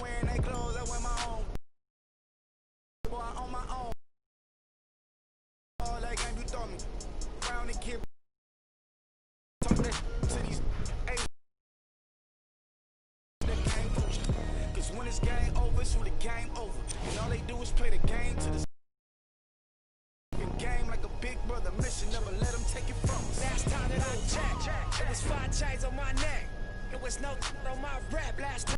Wearing they clothes, I wear my own. Boy, on my own. All that game you throw me. Round and kid. Talk that to these. Hey. Cause when it's game over, it's when the game over. And all they do is play the game to the game like a big brother mission. Never let them take it from us. Last time that I checked, it was 5 chains on my neck. It was no on my rap last time.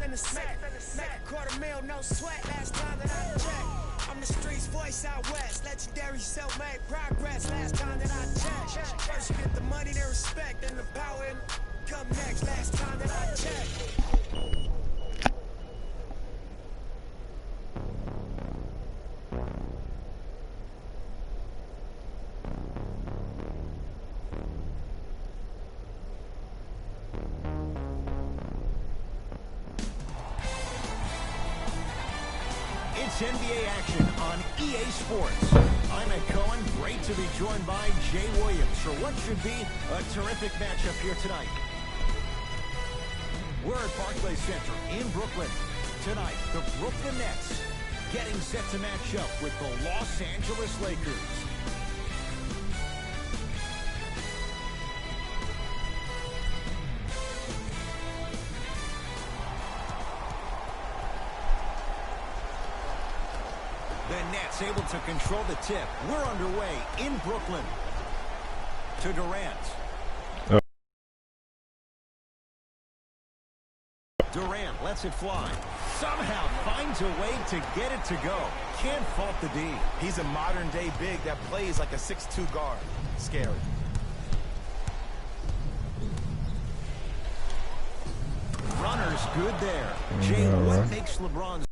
In the sack, make a $250,000, no sweat. Last time that I checked, I'm the streets voice out west. Legendary self-made progress. Last time that I checked, first you get the money, then respect, then the power and come next. Last time that I checked. It's NBA action on EA Sports. I'm Ed Cohen. Great to be joined by Jay Williams for what should be a terrific matchup here tonight. We're at Barclays Center in Brooklyn. Tonight, the Brooklyn Nets getting set to match up with the Los Angeles Lakers. The Nets able to control the tip. We're underway in Brooklyn. To Durant. Durant lets it fly. Somehow finds a way to get it to go. Can't fault the D. He's a modern-day big that plays like a 6'2" guard. Scary. Runner's good there. Jay, what makes LeBron's...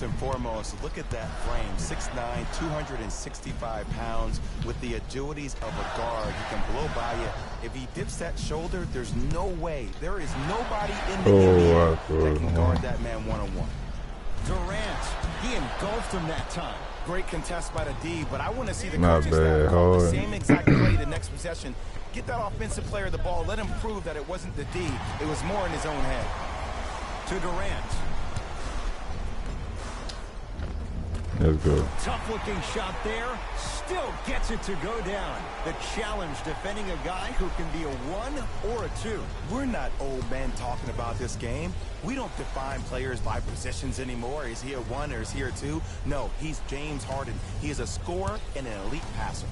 And foremost, look at that frame. 6'9", 265 pounds with the agilities of a guard. He can blow by you. If he dips that shoulder, there's no way. There is nobody in the NBA that can guard that man one-on-one. Durant, he engulfed him that time. Great contest by the D, but I want to see the coaching staff call the same exact play the next possession. Get that offensive player the ball. Let him prove that it wasn't the D. It was more in his own head. To Durant. That's good. Tough-looking shot there. Still gets it to go down. The challenge defending a guy who can be a 1 or a 2. We're not old men talking about this game. We don't define players by positions anymore. Is he a 1 or is he a 2? No, he's James Harden. He is a scorer and an elite passer.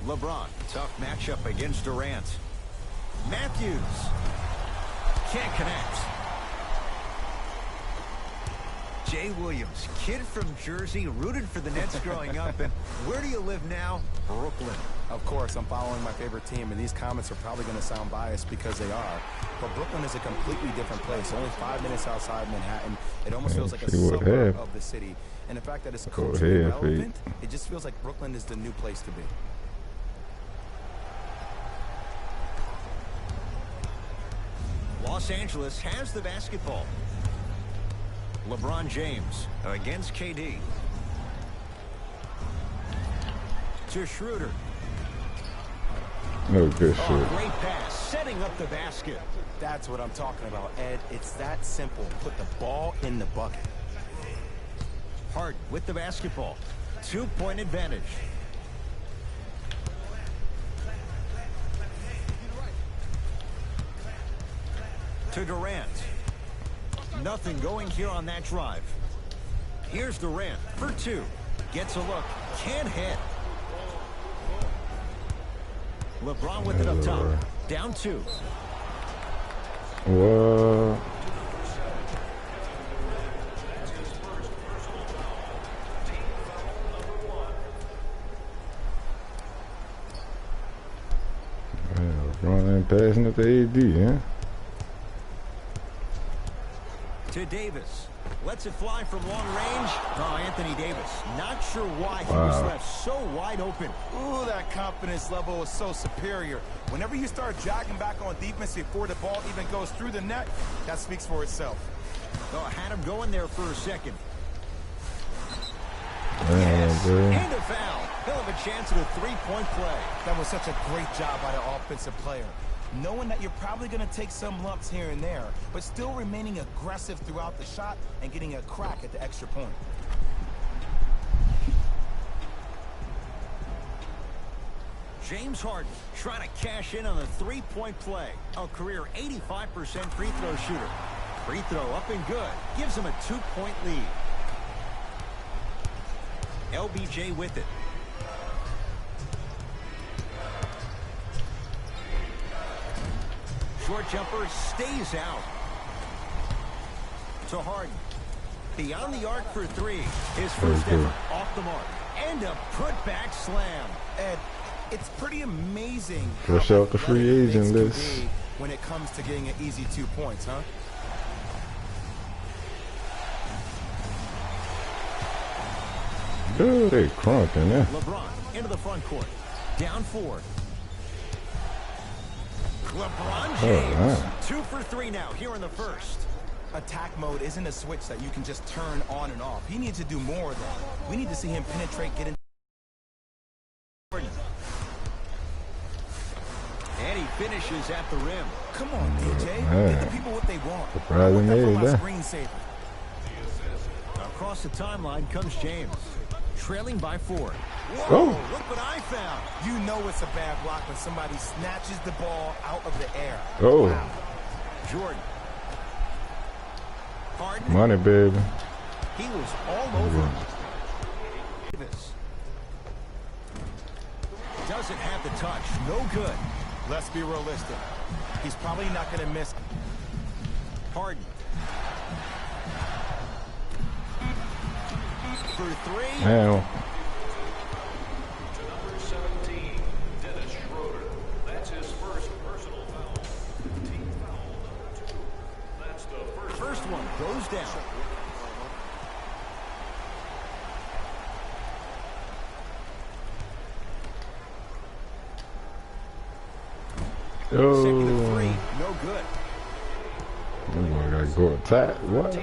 LeBron, tough matchup against Durant. Matthews can't connect. Jay Williams, kid from Jersey, rooted for the Nets growing up. And where do you live now? Brooklyn. Of course, I'm following my favorite team, and these comments are probably going to sound biased because they are. But Brooklyn is a completely different place. Only 5 minutes outside Manhattan. It almost feels like a suburb of the city. And the fact that it's culturally relevant, it just feels like Brooklyn is the new place to be. Los Angeles has the basketball. LeBron James against KD. To Schroeder. No good shit. Great pass, setting up the basket. That's what I'm talking about, Ed. It's that simple. Put the ball in the bucket. Harden with the basketball. 2-point advantage. To Durant. Nothing going here on that drive. Here's Durant for 2. Gets a look. Can't hit. LeBron with it up top. Down 2. What? LeBron ain't passing it to AD, huh? To Davis. Lets it fly from long range. Oh, Anthony Davis. Not sure why he was left so wide open. Ooh, that confidence level is so superior. Whenever you start jogging back on defense before the ball even goes through the net, that speaks for itself. Oh, had him going there for a second. Yes, and a foul. He'll have a chance at a 3-point play. That was such a great job by the offensive player. knowing that you're probably going to take some lumps here and there, but still remaining aggressive throughout the shot and getting a crack at the extra point. James Harden trying to cash in on a three-point play. A career 85% free throw shooter. Free throw up and good. Gives him a 2-point lead. LBJ with it. Short jumper stays out. To Harden. Beyond the arc for three. His first effort off the mark. And a put-back slam. Ed, it's pretty amazing Fresh out the free agent list when it comes to getting an easy 2 points, huh? Dude, they crunking there. LeBron into the front court. Down 4. LeBron James. 2 for 3 now here in the first. Attack mode isn't a switch that you can just turn on and off. He needs to do more of that. We need to see him penetrate, get in. And he finishes at the rim. Come on, DJ. Get the people what they want. Surprising that. Screensaver. Across the timeline comes James. Trailing by 4. Whoa, oh. Look what I found. You know it's a bad block when somebody snatches the ball out of the air. Oh. Wow. Jordan. Harden. Money, baby. He was all over. Davis. Doesn't have the touch. No good. Let's be realistic. He's probably not going to miss. Harden. For 3. Now. To number 17, Dennis Schroeder. That's his first personal foul. Team foul number 2. That's the First one goes down. Oh. Second and 3, no good. I gotta go attack. What?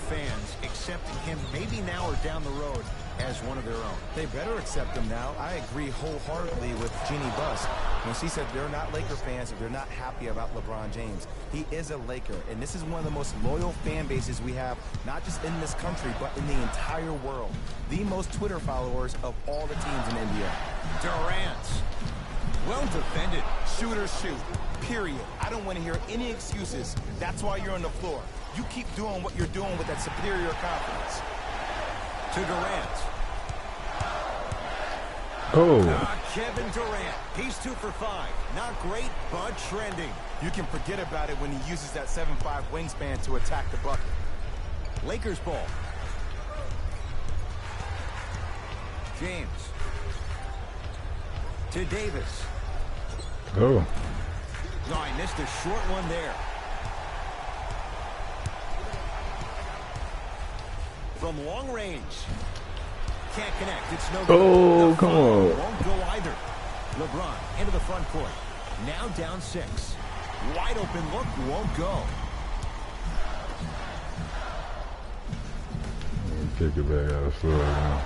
Fans accepting him maybe now or down the road as one of their own. They better accept him now. I agree wholeheartedly with Jeannie Buss when she said they're not Laker fans if they're not happy about LeBron James. He is a Laker, and this is one of the most loyal fan bases we have, not just in this country, but in the entire world. The most Twitter followers of all the teams in NBA. Durant. Well defended. Shooters shoot. Period. I don't want to hear any excuses. That's why you're on the floor. You keep doing what you're doing with that superior confidence. To Durant. Oh. Kevin Durant. He's 2 for 5. Not great, but trending. You can forget about it when he uses that 7'5" wingspan to attack the bucket. Lakers ball. James. To Davis. Oh. No, I missed a short one there. From long range. Can't connect. It's no good. Oh, come on. Won't go either. LeBron into the front court. Now down 6. Wide open look. Won't go. Kick it back out of the floor now.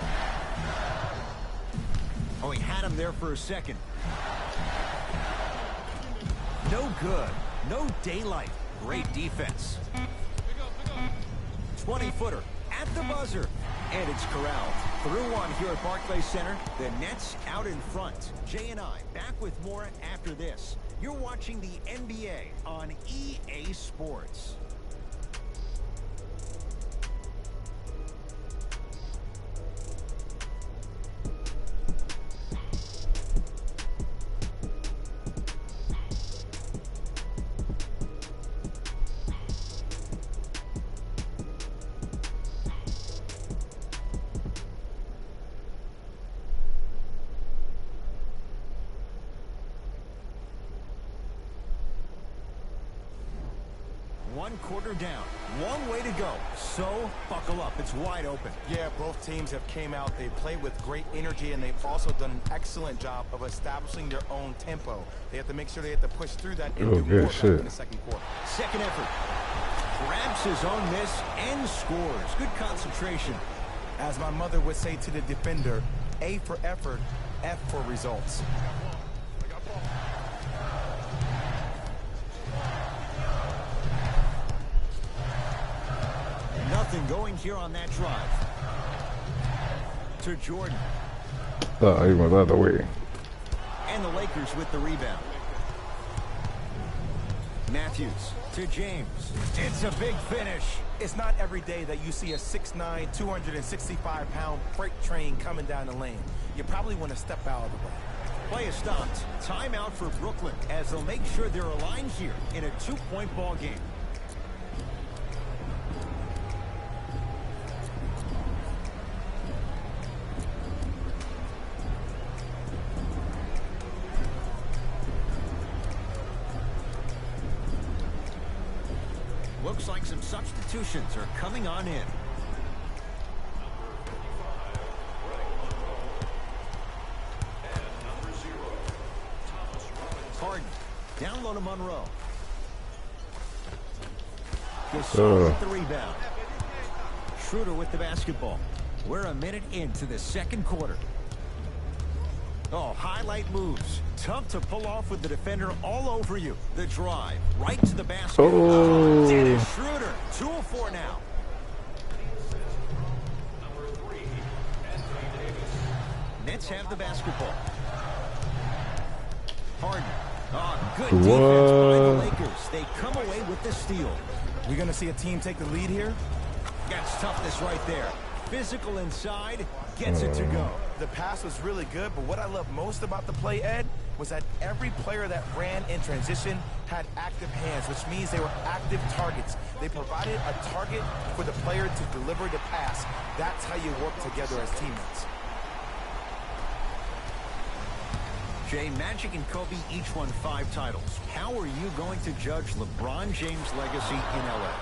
Oh, he had him there for a second. No good. No daylight. Great defense. 20-footer at the buzzer. And it's corralled. Through one here at Barclays Center. The Nets out in front. Jay and I back with more after this. You're watching the NBA on EA Sports. One quarter down. Long way to go. So, buckle up. It's wide open. Yeah, both teams have came out. They played with great energy, and they've also done an excellent job of establishing their own tempo. They have to make sure they have to push through that and do more back in the second quarter. Second effort. Grabs his own miss and scores. Good concentration. As my mother would say to the defender, A for effort, F for results. Nothing going here on that drive. To Jordan. Oh, he went the other way. And the Lakers with the rebound. Matthews to James. It's a big finish. It's not every day that you see a 6'9", 265-pound freight train coming down the lane. You probably want to step out of the way. Play is stopped. Timeout for Brooklyn as they'll make sure they're aligned here in a 2-point ball game. Looks like some substitutions are coming on in. Harden, down low to Monroe. Gasol with the rebound. Schroeder with the basketball. We're a minute into the second quarter. Oh, highlight moves. Tough to pull off with the defender all over you. The drive, right to the basket. Oh. Dennis Schroeder, 2 of 4 now. Nets have the basketball. Harden. Oh, good defense by the Lakers. They come away with the steal. You're going to see a team take the lead here? Gets toughness right there. Physical inside, gets it to go. The pass was really good, but what I love most about the play, Ed, was that every player that ran in transition had active hands, which means they were active targets. They provided a target for the player to deliver the pass. That's how you work together as teammates. Jay, Magic and Kobe each won 5 titles. How are you going to judge LeBron James' legacy in L.A.?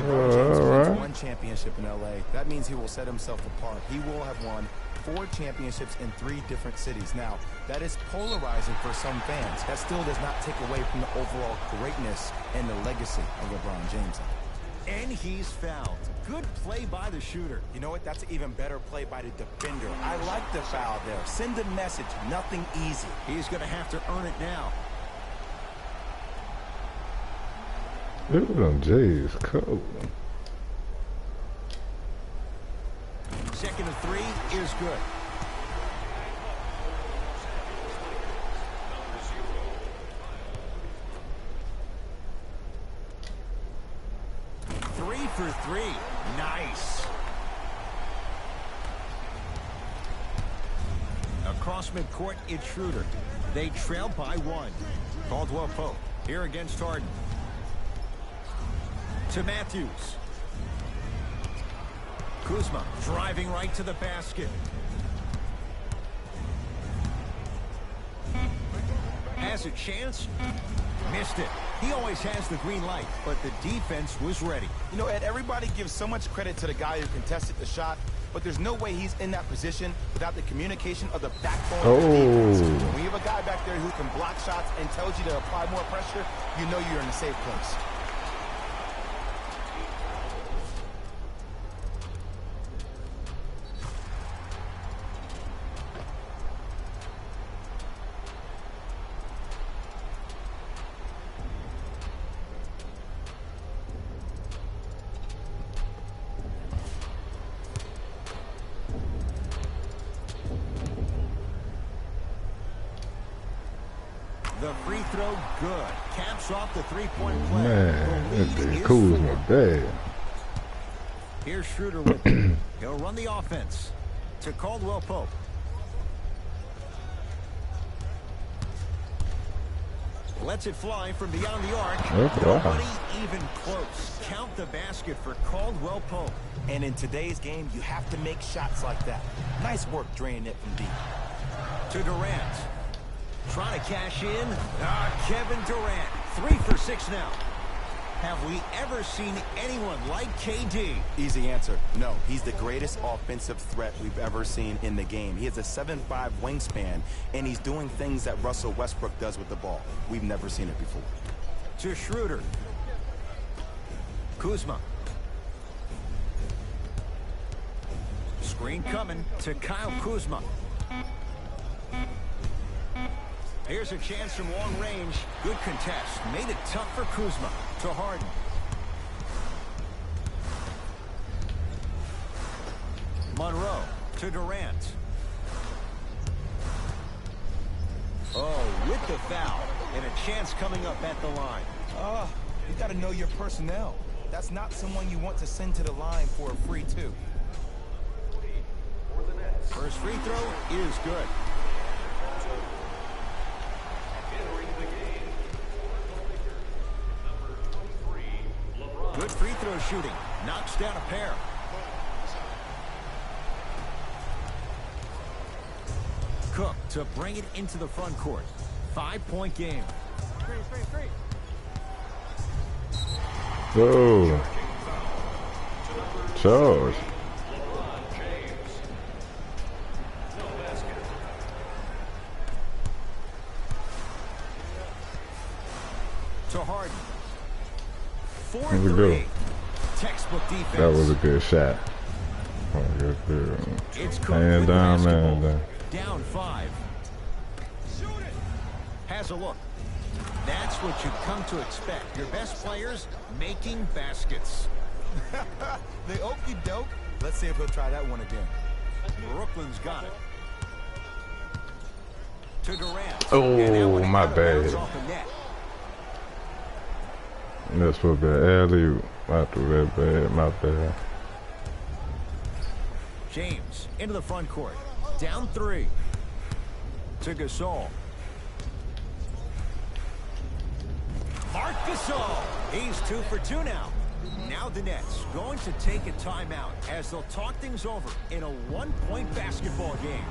LeBron James wins 1 championship in L.A. That means he will set himself apart. He will have won 4 championships in 3 different cities. Now, that is polarizing for some fans. That still does not take away from the overall greatness and the legacy of LeBron James. And he's fouled. Good play by the shooter. You know what? That's an even better play by the defender. I like the foul there. Send a message. Nothing easy. He's going to have to earn it now. Look at Jay's cold. Second of 3 is good. For 3. Nice. Across midcourt, it's Schroeder. They trail by 1. Caldwell Pope here against Harden. To Matthews. Kuzma driving right to the basket. Has a chance. Missed it. He always has the green light, but the defense was ready. You know, Ed, everybody gives so much credit to the guy who contested the shot, but there's no way he's in that position without the communication of the backbone of the defense. When you have a guy back there who can block shots and tells you to apply more pressure, you know you're in a safe place. The free throw, good. Caps off the 3-point play. Man, that dude Kuzma bad. Here's Schroeder with it. He'll run the offense to Caldwell Pope. Lets it fly from beyond the arc. Nobody even close. Count the basket for Caldwell Pope. And in today's game, you have to make shots like that. Nice work draining it from deep. To Durant. Trying to cash in. Kevin Durant. 3 for 6 now. Have we ever seen anyone like KD? Easy answer. No, he's the greatest offensive threat we've ever seen in the game. He has a 7'5" wingspan, and he's doing things that Russell Westbrook does with the ball. We've never seen it before. To Schroeder. Kuzma. Screen coming to Kyle Kuzma. Here's a chance from long range. Good contest. Made it tough for Kuzma. To Harden. Monroe to Durant. Oh, with the foul. And a chance coming up at the line. You got to know your personnel. That's not someone you want to send to the line for a free two. First free throw is good. Good free throw shooting. Knocks down a pair. Cook to bring it into the front court. 5-point game. Oh. Charge. To Harden. That was a good one. Textbook defense. That was a good shot. It's hand down, man. Down 5. Has a look. That's what you've come to expect. Your best players making baskets. The okey doke. Let's see if he'll try that one again. Brooklyn's got it. To Durant. Oh, my bad. That's what bad. Alley, I threw that bad. My bad. James into the front court. Down 3. To Gasol. Marc Gasol. He's 2 for 2 now. Now the Nets going to take a timeout as they'll talk things over in a 1-point basketball game.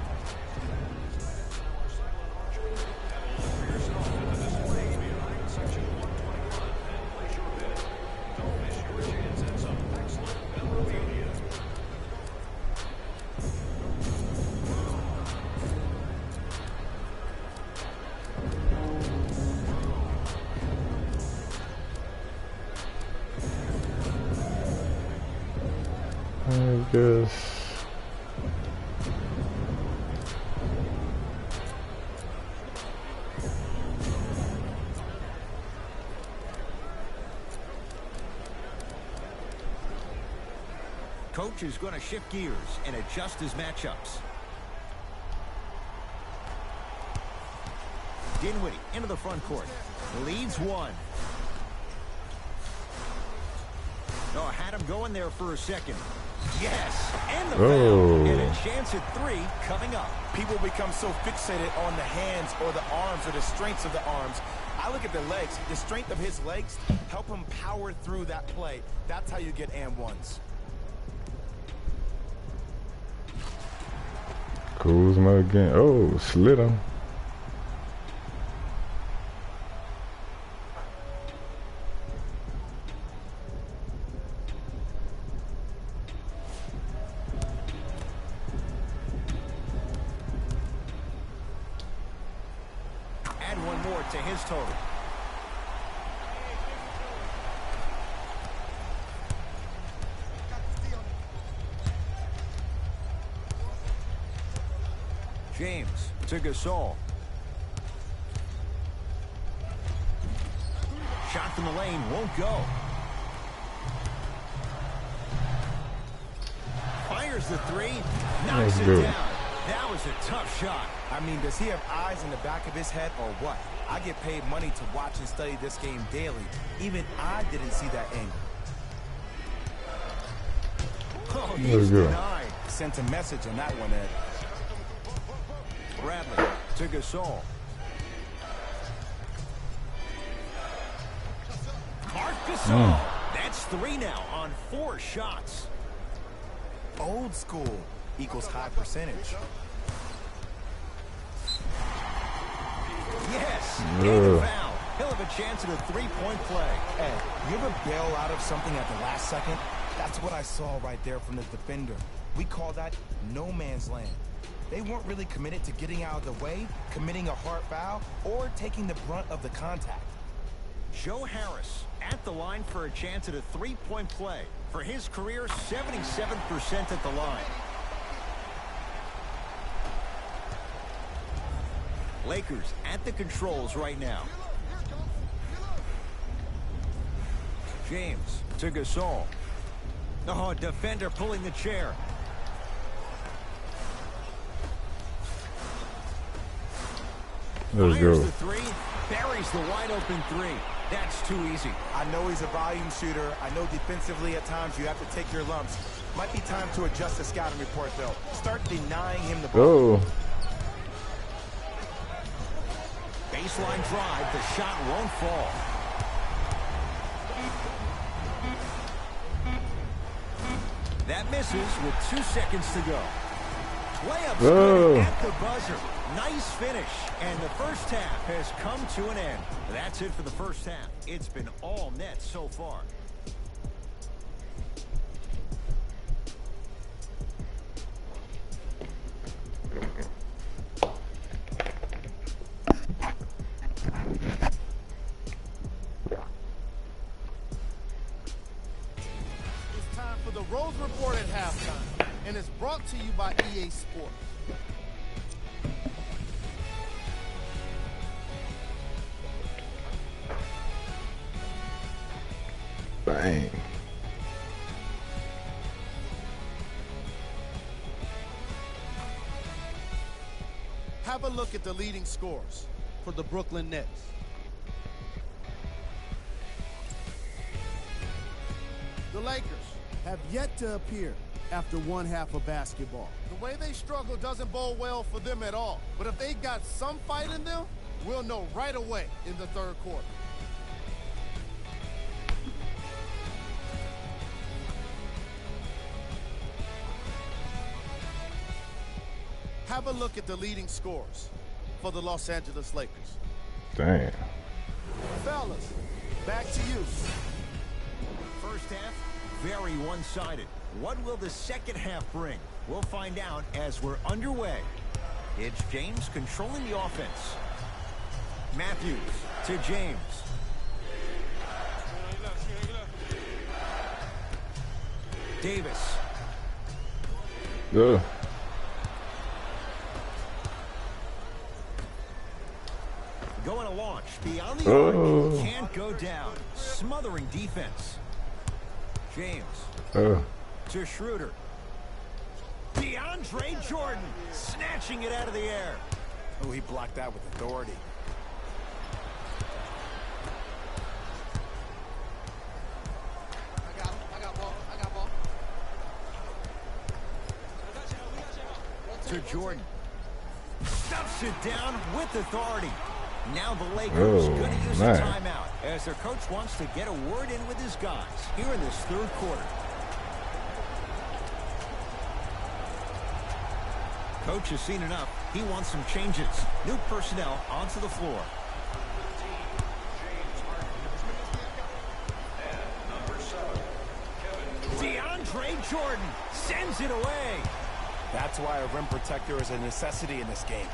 I guess. Coach is going to shift gears and adjust his matchups. Dinwiddie into the front court. Leads 1. Oh, had him going there for a second. Yes, and the foul. And a chance at 3 coming up. People become so fixated on the hands or the arms or the strengths of the arms. I look at the legs. The strength of his legs help him power through that play. That's how you get and ones. Kuzma again. Oh, slid him. To his total. James to Gasol. Shot from the lane won't go. Fires the 3. Knocks it down. That was a tough shot. I mean, does he have eyes in the back of his head or what? I get paid money to watch and study this game daily. Even I didn't see that angle. Oh, he's denied. Sent a message on that one, Ed. Bradley to Gasol. Marc Gasol. That's 3 now on 4 shots. Old school equals high percentage. Yes, and a foul. He'll have a chance at a 3-point play. Ed, you ever bail out of something at the last second? That's what I saw right there from the defender. We call that no man's land. They weren't really committed to getting out of the way, committing a hard foul, or taking the brunt of the contact. Joe Harris at the line for a chance at a 3-point play. For his career, 77% at the line. Lakers at the controls right now. James to Gasol. Oh, defender pulling the chair. Let's Fires go. the three, buries the wide open three. That's too easy. I know he's a volume shooter. I know defensively at times you have to take your lumps. Might be time to adjust the scouting report, though. Start denying him the ball. Oh. Baseline drive, the shot won't fall. That misses with 2 seconds to go. Layups good at the buzzer. Nice finish. And the first half has come to an end. That's it for the first half. It's been all net so far. It's time for the Rose Report at halftime, and it's brought to you by EA Sports. Bang. Have a look at the leading scores for the Brooklyn Nets. The Lakers have yet to appear after one half of basketball. The way they struggle doesn't bode well for them at all. But if they got some fight in them, we'll know right away in the third quarter. Have a look at the leading scores for the Los Angeles Lakers. Damn. Fellas, back to you. First half, very one-sided. What will the second half bring? We'll find out as we're underway. It's James controlling the offense. Matthews to James. Davis. Good. Going to launch beyond the arc. Can't go down. Smothering defense. James to Schroeder. DeAndre Jordan snatching it out of the air. Oh, he blocked that with authority. I got ball. To Jordan. Stuffs it down with authority. Now the Lakers going to use a timeout as their coach wants to get a word in with his guys here in this third quarter. Coach has seen enough. He wants some changes. New personnel onto the floor. DeAndre Jordan sends it away. That's why a rim protector is a necessity in this game.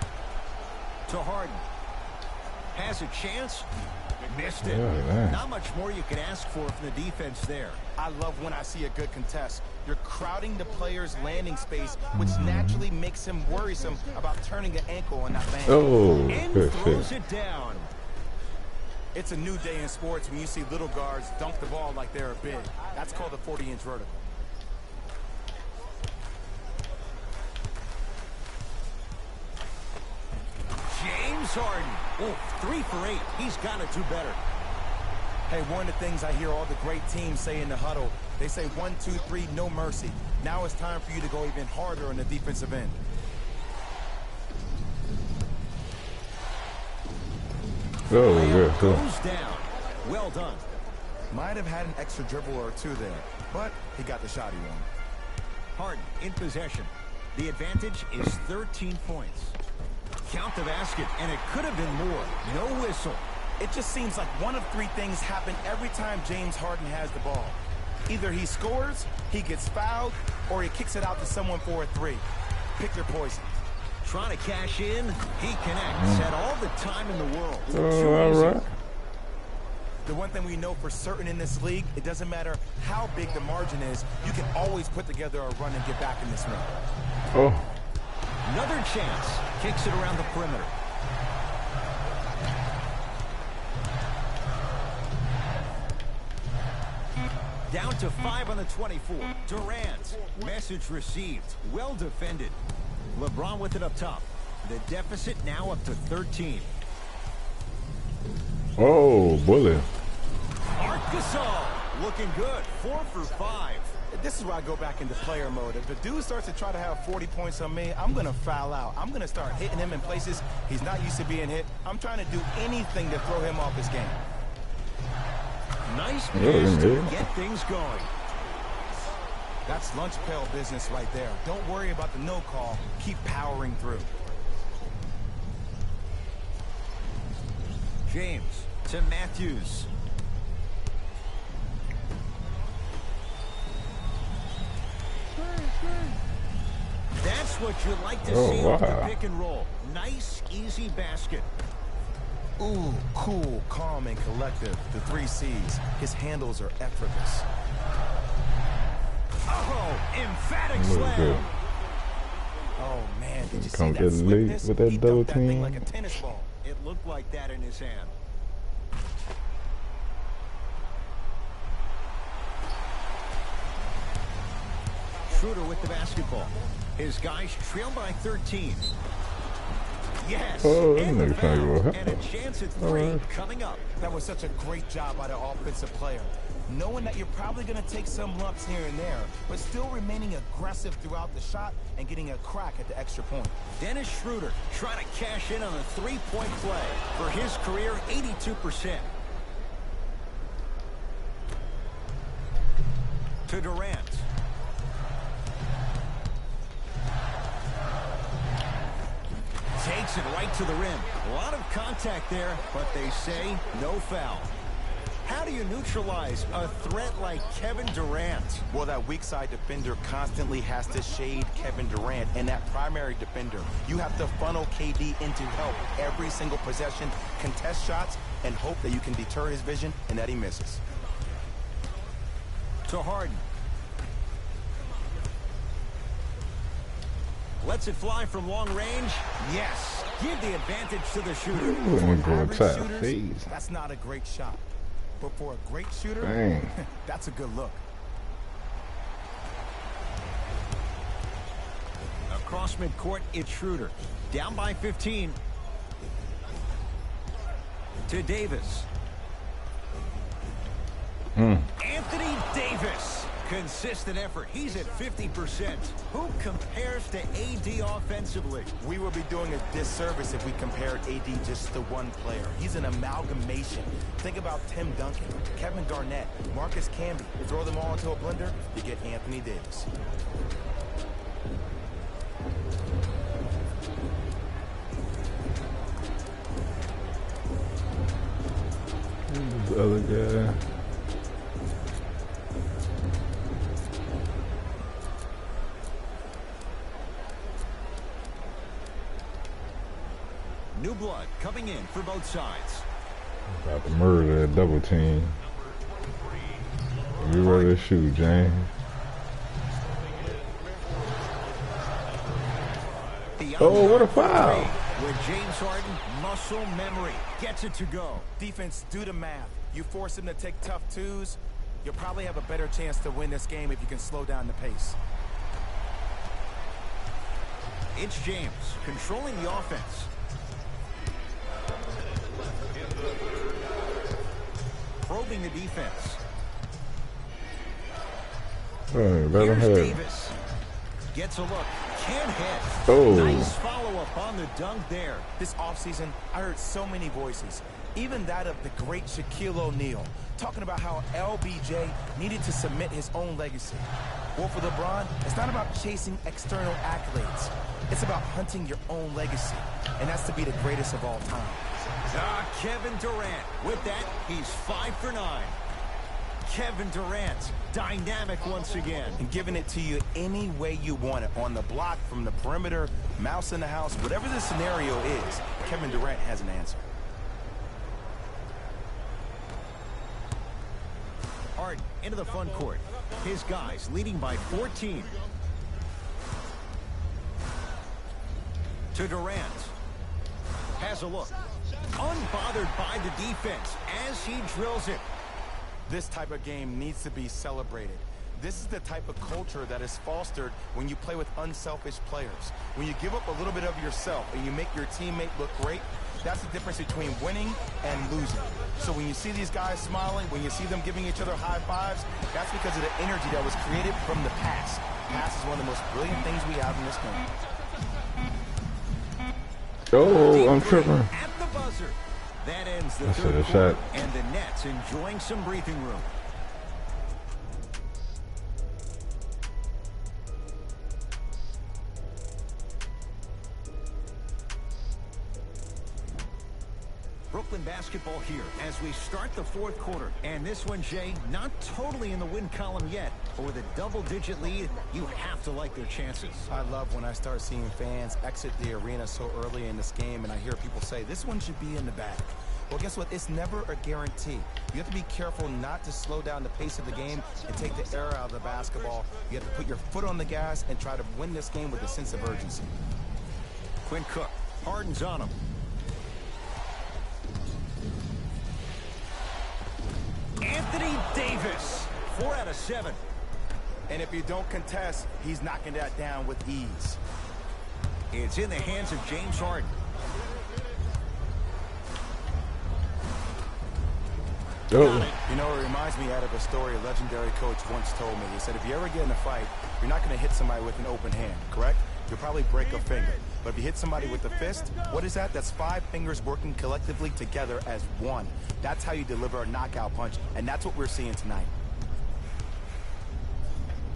To Harden. Has a chance. Missed it. Not much more you can ask for from the defense there. I love when I see a good contest. You're crowding the player's landing space, which naturally makes him worrisome about turning an ankle and not landing. Oh, And good throws shit. it down. It's a new day in sports when you see little guards dunk the ball like they're big. That's called a 40-inch vertical. James Harden. Oh, 3 for 8. He's got to do better. Hey, one of the things I hear all the great teams say in the huddle, they say 1, 2, 3, no mercy. Now it's time for you to go even harder on the defensive end. Oh, yeah. Goes down. Well done. Might have had an extra dribble or two there, but he got the shot he wanted. Harden in possession. The advantage is 13 points. Count the basket, and it could have been more. No whistle. It just seems like one of 3 things happen every time James Harden has the ball. Either he scores, he gets fouled, or he kicks it out to someone for a 3. Pick your poison. Trying to cash in. He connects. Had all the time in the world. Oh, all right. The one thing we know for certain in this league, it doesn't matter how big the margin is, you can always put together a run and get back in this run. Oh. Another chance. Kicks it around the perimeter. Down to 5 on the 24. Durant. Message received. Well defended. LeBron with it up top. The deficit now up to 13. Oh, bully. Marc Gasol looking good. 4 for 5. This is where I go back into player mode. If the dude starts to try to have 40 points on me, I'm going to foul out. I'm going to start hitting him in places he's not used to being hit. I'm trying to do anything to throw him off his game. Nice pass to get things going. That's lunch pail business right there. Don't worry about the no call. Keep powering through. James to Matthews. That's what you like to see off the pick and roll. Nice, easy basket. Ooh, cool, calm, and collective. The 3 C's. His handles are effortless. Oh, emphatic slam. Oh, man, did you see Come that get swiftness? with that He double dunked that thing team. like a tennis ball. It looked like that in his hand. Schroeder with the basketball. His guys trail by 13. Yes, and a chance at 3 coming up. That was such a great job by the offensive player. Knowing that you're probably going to take some lumps here and there, but still remaining aggressive throughout the shot and getting a crack at the extra point. Dennis Schroeder trying to cash in on a 3-point play. For his career, 82%. To Durant. Takes it right to the rim. A lot of contact there, but they say no foul. How do you neutralize a threat like Kevin Durant? Well, that weak side defender constantly has to shade Kevin Durant, and that primary defender, you have to funnel KD into help every single possession, contest shots, and hope that you can deter his vision and that he misses. To Harden. Lets it fly from long range. Yes. Give the advantage to the shooter. That's not a great shot. But for a great shooter, that's a good look. Across midcourt, it's Schroeder. Down by 15. To Davis. Anthony Davis. Consistent effort. He's at 50%. Who compares to AD offensively? We would be doing a disservice if we compared AD just to one player. He's an amalgamation. Think about Tim Duncan, Kevin Garnett, Marcus Camby. Throw them all into a blender, you get Anthony Davis. The other guy. New blood coming in for both sides. About to murder that double team. You ready to shoot, James? Oh, what a foul! With James Harden, muscle memory gets it to go. Defense, do the math. You force him to take tough twos, you'll probably have a better chance to win this game if you can slow down the pace. It's James controlling the offense. Probing the defense. Here's Davis. Gets a look. Can't hit. Oh. Nice follow-up on the dunk there. This offseason, I heard so many voices, even that of the great Shaquille O'Neal, talking about how LBJ needed to submit his own legacy. Well, for LeBron, it's not about chasing external accolades. It's about hunting your own legacy, and that's to be the greatest of all time. Kevin Durant. With that, he's 5 for 9. Kevin Durant, dynamic once again. And giving it to you any way you want it. On the block, from the perimeter, mouse in the house, whatever the scenario is, Kevin Durant has an answer. Harden into the front court. His guys leading by 14. To Durant. Has a look. Unbothered by the defense as he drills it. This type of game needs to be celebrated. This is the type of culture that is fostered when you play with unselfish players. When you give up a little bit of yourself and you make your teammate look great, that's the difference between winning and losing. So when you see these guys smiling, when you see them giving each other high fives, that's because of the energy that was created from the pass. Pass is one of the most brilliant things we have in this game. Oh, I'm tripping. At the buzzer. That ends the third quarter, and the Nets enjoying some breathing room. Brooklyn basketball here as we start the fourth quarter. And this one, Jay, not totally in the win column yet, but with a double-digit lead, you have to like their chances. I love when I start seeing fans exit the arena so early in this game, and I hear people say, this one should be in the bag. Well, guess what? It's never a guarantee. You have to be careful not to slow down the pace of the game and take the air out of the basketball. You have to put your foot on the gas and try to win this game with a sense of urgency. Quinn Cook, Harden's on him. Anthony Davis, 4 out of 7. And if you don't contest, he's knocking that down with ease. It's in the hands of James Harden. Oh. You know, it reminds me out of a story a legendary coach once told me. He said, if you ever get in a fight, you're not going to hit somebody with an open hand, correct? You'll probably break a finger. But if you hit somebody with a fist, what is that? That's 5 fingers working collectively together as one. That's how you deliver a knockout punch, and that's what we're seeing tonight.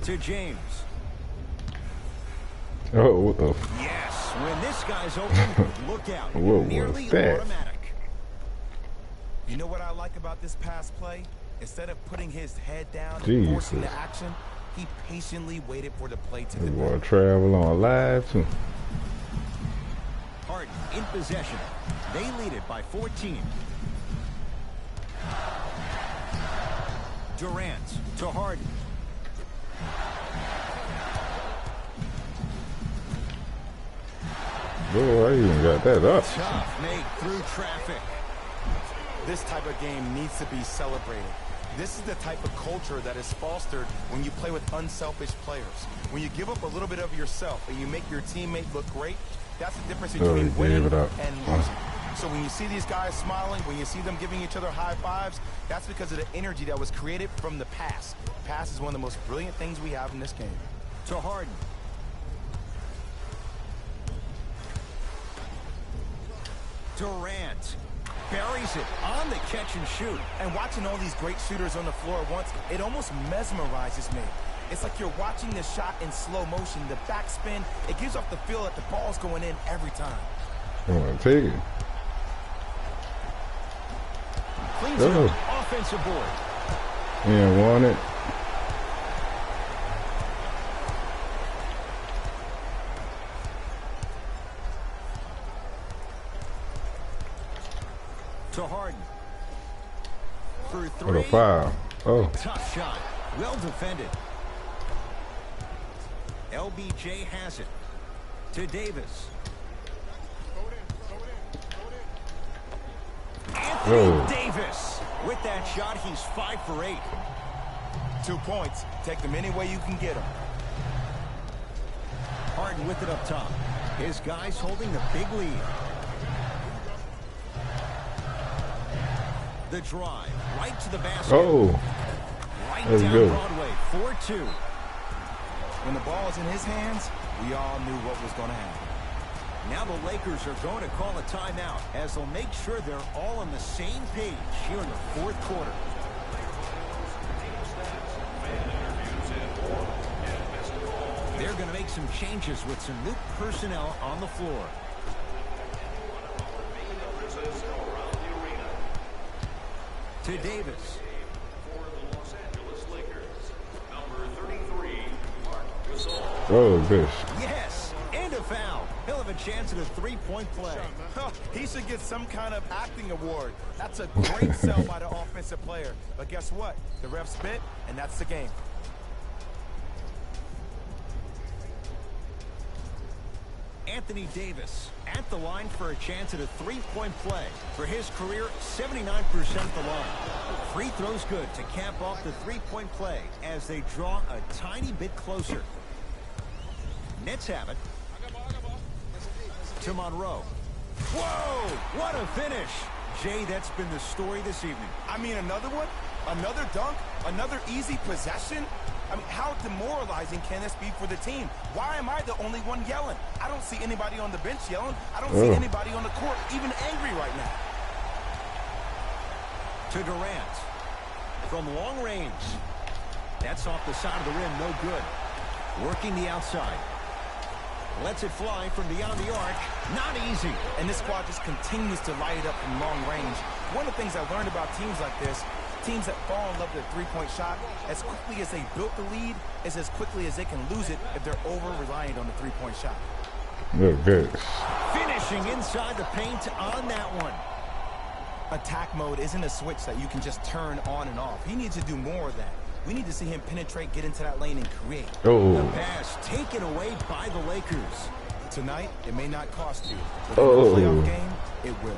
To James. Oh, what the? Yes, when this guy's open, look out. What Nearly was that? automatic. You know what I like about this pass play? Instead of putting his head down and Jesus. forcing the action, he patiently waited for the play to We develop. want to travel on live too. Harden in possession. They lead it by 14. Durant to Harden. Oh, I even got that up. Tough make through traffic. This type of game needs to be celebrated. This is the type of culture that is fostered when you play with unselfish players. When you give up a little bit of yourself and you make your teammate look great, that's the difference between he winning gave it up. and losing. So when you see these guys smiling, when you see them giving each other high fives, that's because of the energy that was created from the pass. Pass is one of the most brilliant things we have in this game. To Harden. Durant buries it on the catch and shoot. And watching all these great shooters on the floor at once, it almost mesmerizes me. It's like you're watching the shot in slow motion, the backspin. It gives off the feel that the ball's going in every time. I'm gonna take it. Cleans it up. Offensive board. He didn't want it. To Harden. For What 3. a foul. Oh. Tough shot. Well defended. LBJ has it. To Davis. Anthony Davis. With that shot, he's 5 for 8. 2 points. Take them any way you can get them. Harden with it up top. His guys holding the big lead. The drive. Right to the basket. Oh. Right Let's down go. Broadway. 4-2. When the ball is in his hands, we all knew what was going to happen. Now the Lakers are going to call a timeout as they'll make sure they're all on the same page here in the fourth quarter. They're going to make some changes with some new personnel on the floor. To Davis. Oh, bitch. Yes, and a foul. He'll have a chance at a three-point play. He should get some kind of acting award. That's a great sell by the offensive player. But guess what? The ref spit, and that's the game. Anthony Davis at the line for a chance at a three-point play. For his career, 79% at the line. Free throw's good to cap off the three-point play as they draw a tiny bit closer. Nets have it. To Monroe. Whoa! What a finish! Jay, that's been the story this evening. I mean, another one? Another dunk? Another easy possession? I mean, how demoralizing can this be for the team? Why am I the only one yelling? I don't see anybody on the bench yelling. I don't see anybody on the court even angry right now. To Durant. From long range. That's off the side of the rim, no good. Working the outside. Lets it fly from beyond the arc. Not easy. And this squad just continues to light it up from long range. One of the things I learned about teams like this, teams that fall in love with their three-point shot, as quickly as they built the lead, is as quickly as they can lose it if they're over-reliant on the three-point shot. Okay. Finishing inside the paint on that one. Attack mode isn't a switch that you can just turn on and off. He needs to do more of that. We need to see him penetrate, get into that lane, and create. The pass taken away by the Lakers. Tonight, it may not cost you, but in the playoff game, it will.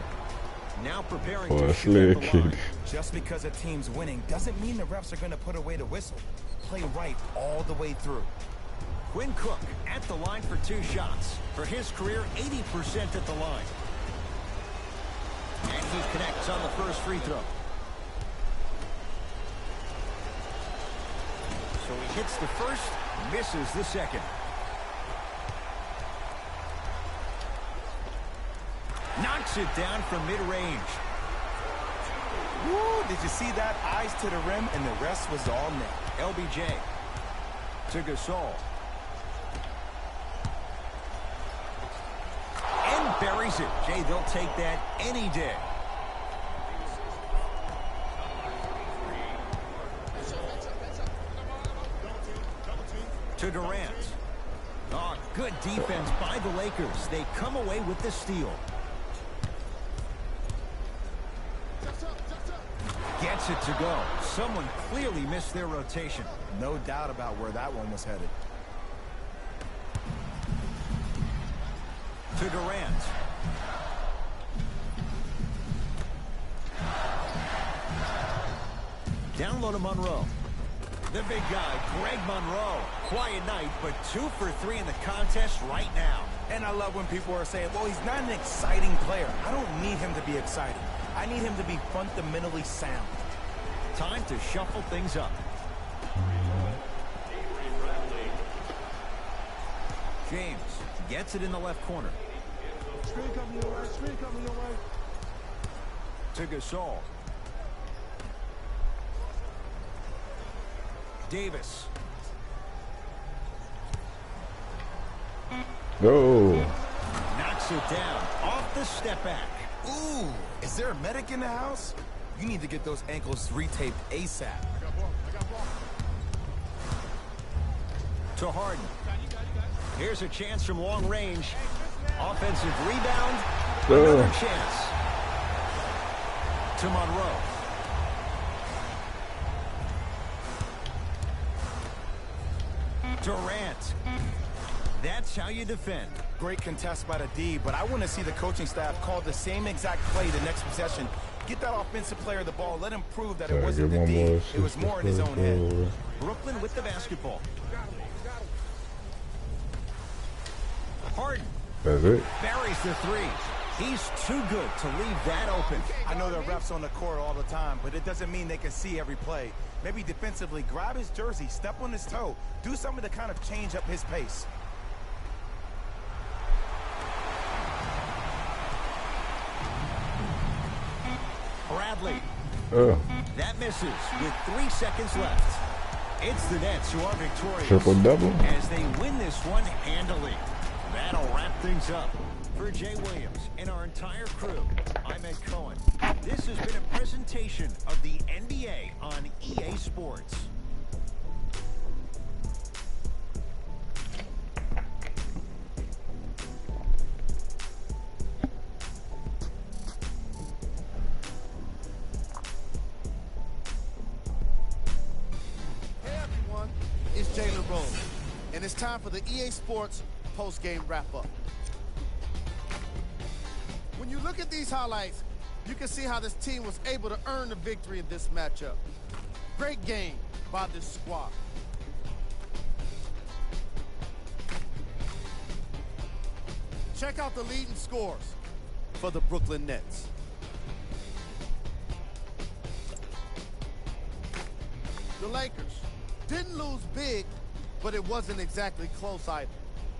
Now preparing to shoot at the line. Just because a team's winning doesn't mean the refs are going to put away the whistle. Play right all the way through. Quinn Cook at the line for 2 shots. For his career, 80% at the line. And he connects on the first free throw. So he hits the first, misses the second. Knocks it down from mid-range. Woo, did you see that? Eyes to the rim, and the rest was all net. LBJ to Gasol. And buries it. Jay, they'll take that any day. To Durant. Oh, good defense by the Lakers. They come away with the steal. Gets it to go. Someone clearly missed their rotation. No doubt about where that one was headed. To Durant. Down low to Monroe. The big guy, Greg Monroe. Quiet night, but 2 for 3 in the contest right now. And I love when people are saying, well, he's not an exciting player. I don't need him to be exciting. I need him to be fundamentally sound. Time to shuffle things up. James gets it in the left corner. Screen coming your way, screen coming your way. To Gasol. Davis. No. Knocks it down off the step back. Ooh, is there a medic in the house? You need to get those ankles retaped ASAP. I got ball. To Harden. Here's a chance from long range. Offensive rebound. Another chance. To Monroe. Durant. That's how you defend. Great contest by the D, but I want to see the coaching staff call the same exact play the next possession. Get that offensive player the ball. Let him prove that it wasn't the D. It was more in his own head. Brooklyn with the basketball. Harden. That's it. Buries the 3. He's too good to leave that open. I know there are refs on the court all the time, but it doesn't mean they can see every play. Maybe defensively, grab his jersey, step on his toe, do something to kind of change up his pace. Bradley. That misses with 3 seconds left. It's the Nets who are victorious. Triple-double. As they win this one handily. That'll wrap things up. For Jay Williams and our entire crew, I'm Ed Cohen. This has been a presentation of the NBA on EA Sports. Hey everyone, it's Jalen Rose, and it's time for the EA Sports post-game wrap-up. When you look at these highlights, you can see how this team was able to earn the victory in this matchup. Great game by this squad. Check out the leading scores for the Brooklyn Nets. The Lakers didn't lose big, but it wasn't exactly close either.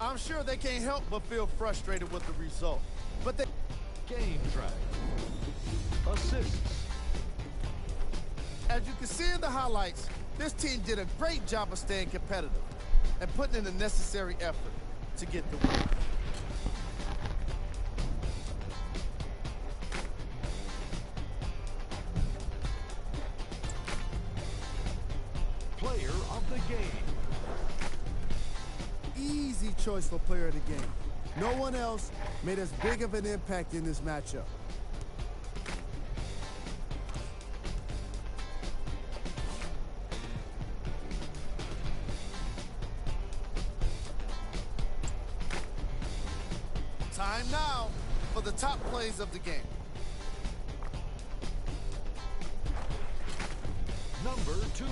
I'm sure they can't help but feel frustrated with the result. But they... Game track. Assists. As you can see in the highlights, this team did a great job of staying competitive and putting in the necessary effort to get the win. Player of the game. Easy choice for player of the game. No one else made as big of an impact in this matchup. Time now for the top plays of the game. Number 2.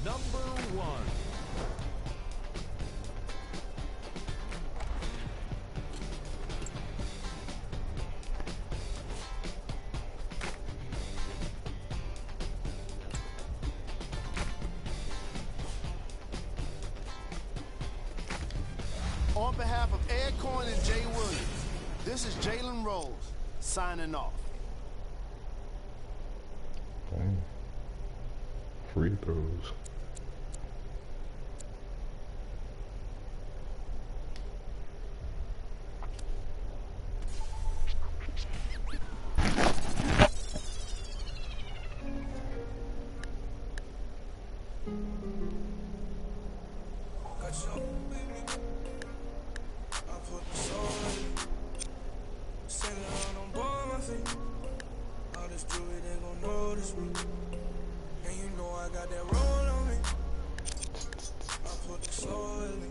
Number 1. On behalf of Ed Coyne and Jay Williams, this is Jalen Rose signing off. Dang. Free throws. All this jewelry, they gon' notice me. And you know I got that roll on me. I put the soul in me.